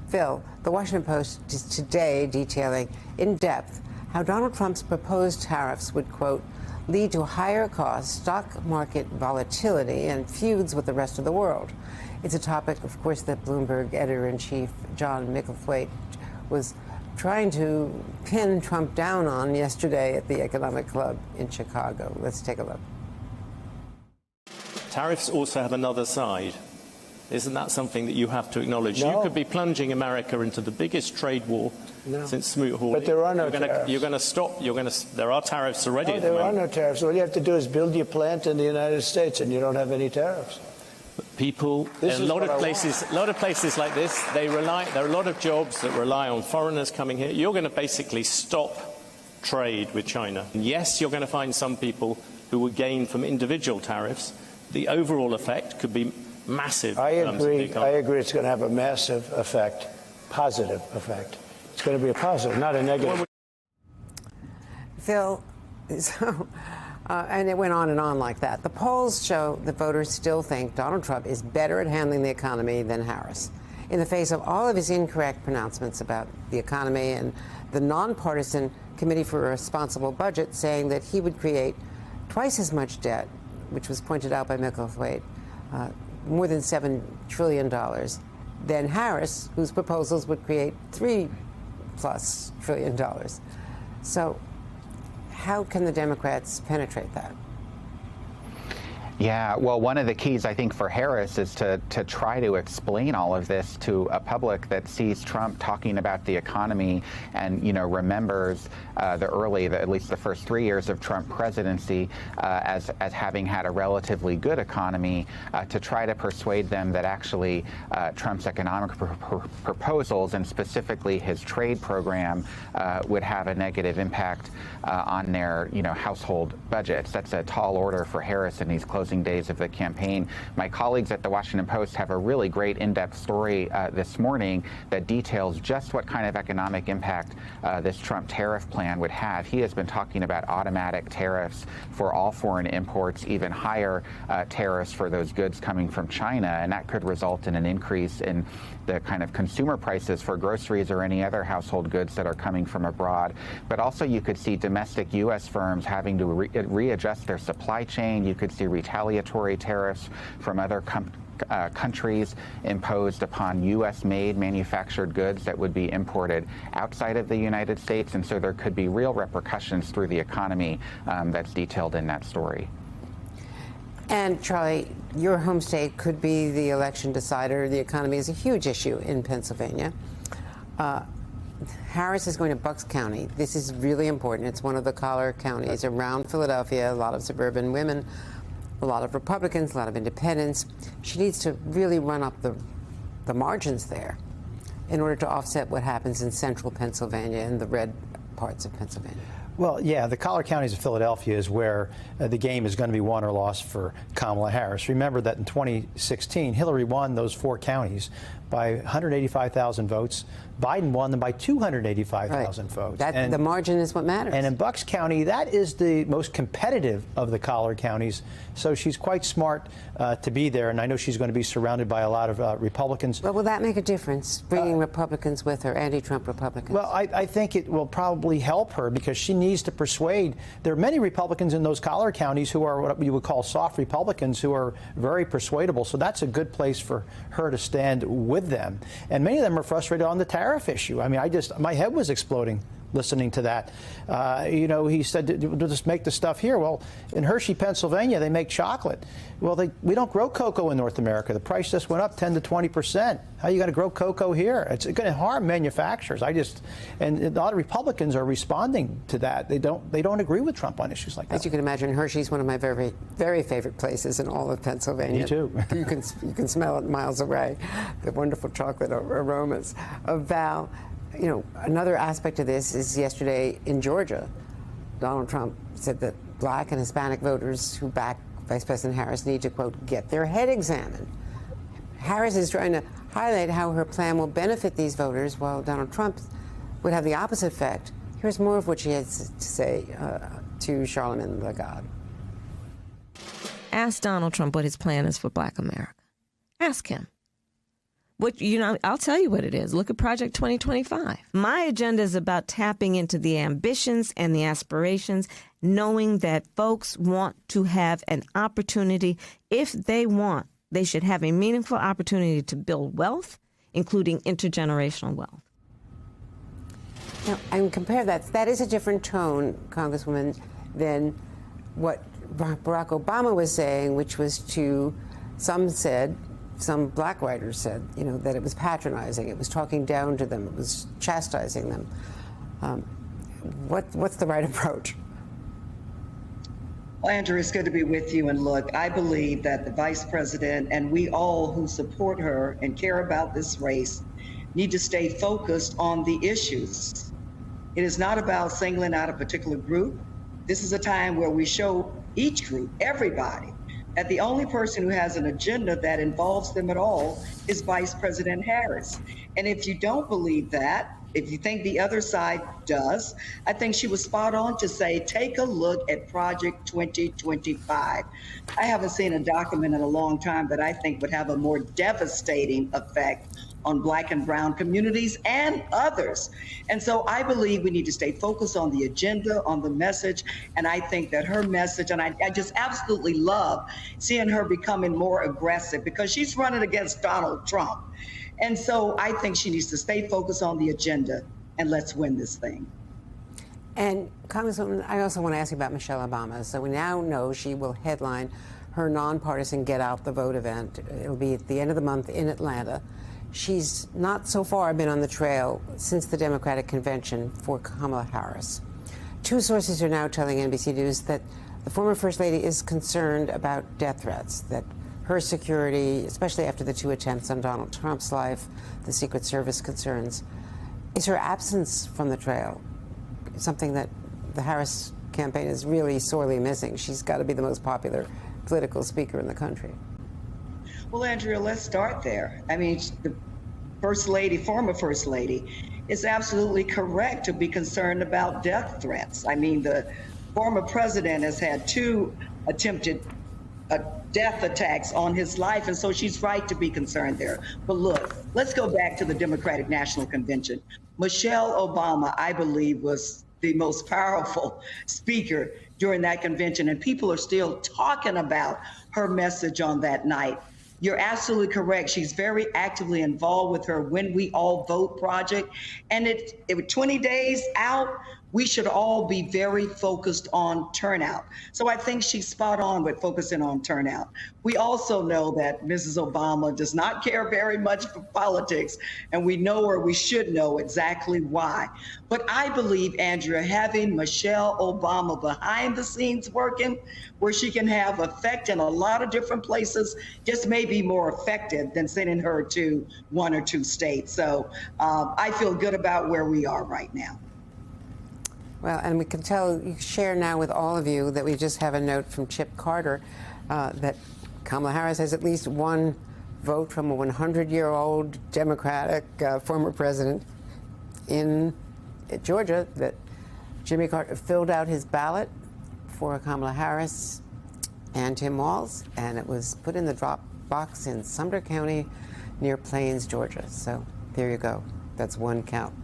Phil, the Washington Post is today detailing in depth how Donald Trump's proposed tariffs would, quote, lead to higher costs, stock market volatility, and feuds with the rest of the world. It's a topic, of course, that Bloomberg editor-in-chief John Micklethwait was trying to pin Trump down on yesterday at the Economic Club in Chicago. Let's take a look. Tariffs also have another side. Isn't that something that you have to acknowledge? No. You could be plunging America into the biggest trade war since Smoot-Hawley. But there are no tariffs. You're going to stop. There are tariffs already. No, there are no tariffs. All you have to do is build your plant in the United States, and you don't have any tariffs. People, a lot of places like this, there are a lot of jobs that rely on foreigners coming here. You're going to basically stop trade with China. And yes, you're going to find some people who will gain from individual tariffs. The overall effect could be massive. I agree. It's going to have a massive effect, positive effect. It's going to be a positive, not a negative. Phil, so, and it went on like that. The polls show that voters still think Donald Trump is better at handling the economy than Harris. In the face of all of his incorrect pronouncements about the economy and the nonpartisan Committee for a Responsible Budget saying that he would create twice as much debt, which was pointed out by Micklethwait, more than $7 trillion, than Harris, whose proposals would create $3+ trillion. So how can the Democrats penetrate that? Yeah, well, one of the keys, I think, for Harris is to try to explain all of this to a public that sees Trump talking about the economy and, remembers at least the first 3 years of Trump presidency as having had a relatively good economy, to try to persuade them that actually Trump's economic proposals and specifically his trade program would have a negative impact on their, household budgets. That's a tall order for Harris in these closing days of the campaign. My colleagues at the Washington Post have a really great in-depth story this morning that details just what kind of economic impact this Trump tariff plan would have. He has been talking about automatic tariffs for all foreign imports, even higher tariffs for those goods coming from China, and that could result in an increase in the kind of consumer prices for groceries or any other household goods that are coming from abroad. But also you could see domestic U.S. firms having to readjust their supply chain. You could see retaliatory tariffs from other countries imposed upon U.S.-made manufactured goods that would be imported outside of the United States. And so there could be real repercussions through the economy that's detailed in that story. And, Charlie, your home state could be the election decider. The economy is a huge issue in Pennsylvania. Harris is going to Bucks County. This is really important. It's one of the collar counties around Philadelphia, a lot of suburban women, a lot of Republicans, a lot of independents. She needs to really run up the margins there in order to offset what happens in central Pennsylvania and the red parts of Pennsylvania. Well, yeah, the collar counties of Philadelphia is where the game is going to be won or lost for Kamala Harris. Remember that in 2016, Hillary won those 4 counties by 185,000 votes. Biden won them by 285,000 votes. The margin is what matters. And in Bucks County, that is the most competitive of the collar counties. So she's quite smart to be there. And I know she's going to be surrounded by a lot of Republicans. Well, will that make a difference, bringing Republicans with her, anti-Trump Republicans? Well, I think it will probably help her because she needs to persuade. There are many Republicans in those collar counties who are what you would call soft Republicans who are very persuadable. So that's a good place for her to stand with them. And many of them are frustrated on the tariff issue. I mean, my head was exploding listening to that. He said, we'll just make the stuff here. Well, in Hershey, Pennsylvania, they make chocolate. Well, we don't grow cocoa in North America. The price just went up 10 to 20%. How are you going to grow cocoa here? It's going to harm manufacturers. And a lot of Republicans are responding to that. They don't agree with Trump on issues like that. As you can imagine, Hershey's one of my very, very favorite places in all of Pennsylvania. Me too. You can smell it miles away, the wonderful chocolate aromas. Val, another aspect of this is yesterday in Georgia, Donald Trump said that black and Hispanic voters who back Vice President Harris need to, quote, get their head examined. Harris is trying to highlight how her plan will benefit these voters while Donald Trump would have the opposite effect. Here's more of what she has to say to Charlemagne Lagarde. Ask Donald Trump what his plan is for Black America. Ask him. I'll tell you what it is. Look at Project 2025. My agenda is about tapping into the ambitions and the aspirations, knowing that folks want to have an opportunity. If they want, they should have a meaningful opportunity to build wealth, including intergenerational wealth. Now, and compare that is a different tone, Congresswoman, than what Barack Obama was saying, which was some black writers said, that it was patronizing, it was talking down to them, it was chastising them. What's the right approach? Well, Andrew, it's good to be with you. And look, I believe that the vice president and we all who support her and care about this race need to stay focused on the issues. It is not about singling out a particular group. This is a time where we show each group, everybody, that the only person who has an agenda that involves them at all is Vice President Harris. And if you don't believe that, if you think the other side does, I think she was spot on to say, take a look at Project 2025. I haven't seen a document in a long time that I think would have a more devastating effect on Black and brown communities and others. And so I believe we need to stay focused on the agenda, on the message. And I think that her message, and I just absolutely love seeing her becoming more aggressive because she's running against Donald Trump. And so I think she needs to stay focused on the agenda and let's win this thing. And Congresswoman, I also want to ask you about Michelle Obama. So we now know she will headline her nonpartisan Get Out the Vote event. It'll be at the end of the month in Atlanta. She's not so far been on the trail since the Democratic convention for Kamala Harris. Two sources are now telling NBC News that the former First Lady is concerned about death threats, that her security, especially after the two attempts on Donald Trump's life, the Secret Service concerns, is her absence from the trail something that the Harris campaign is really sorely missing. She's got to be the most popular political speaker in the country. Well, Andrea, let's start there. I mean, the First Lady, former First Lady, is absolutely correct to be concerned about death threats. I mean, the former president has had two attempted death attacks on his life, and so she's right to be concerned there. But look, let's go back to the Democratic National Convention. Michelle Obama, I believe, was the most powerful speaker during that convention, and people are still talking about her message on that night. You're absolutely correct. She's very actively involved with her When We All Vote project. And it 20 days out, we should all be very focused on turnout. So I think she's spot on with focusing on turnout. We also know that Mrs. Obama does not care very much for politics, and we know, or we should know, exactly why. But I believe, Andrea, having Michelle Obama behind the scenes working, where she can have effect in a lot of different places, just may be more effective than sending her to one or two states. So I feel good about where we are right now. Well, and we can share now with all of you that we just have a note from Chip Carter that Kamala Harris has at least one vote from a 100-year-old Democratic former president in Georgia, that Jimmy Carter filled out his ballot for Kamala Harris and Tim Walz, and it was put in the drop box in Sumter County near Plains, Georgia. So there you go. That's one count.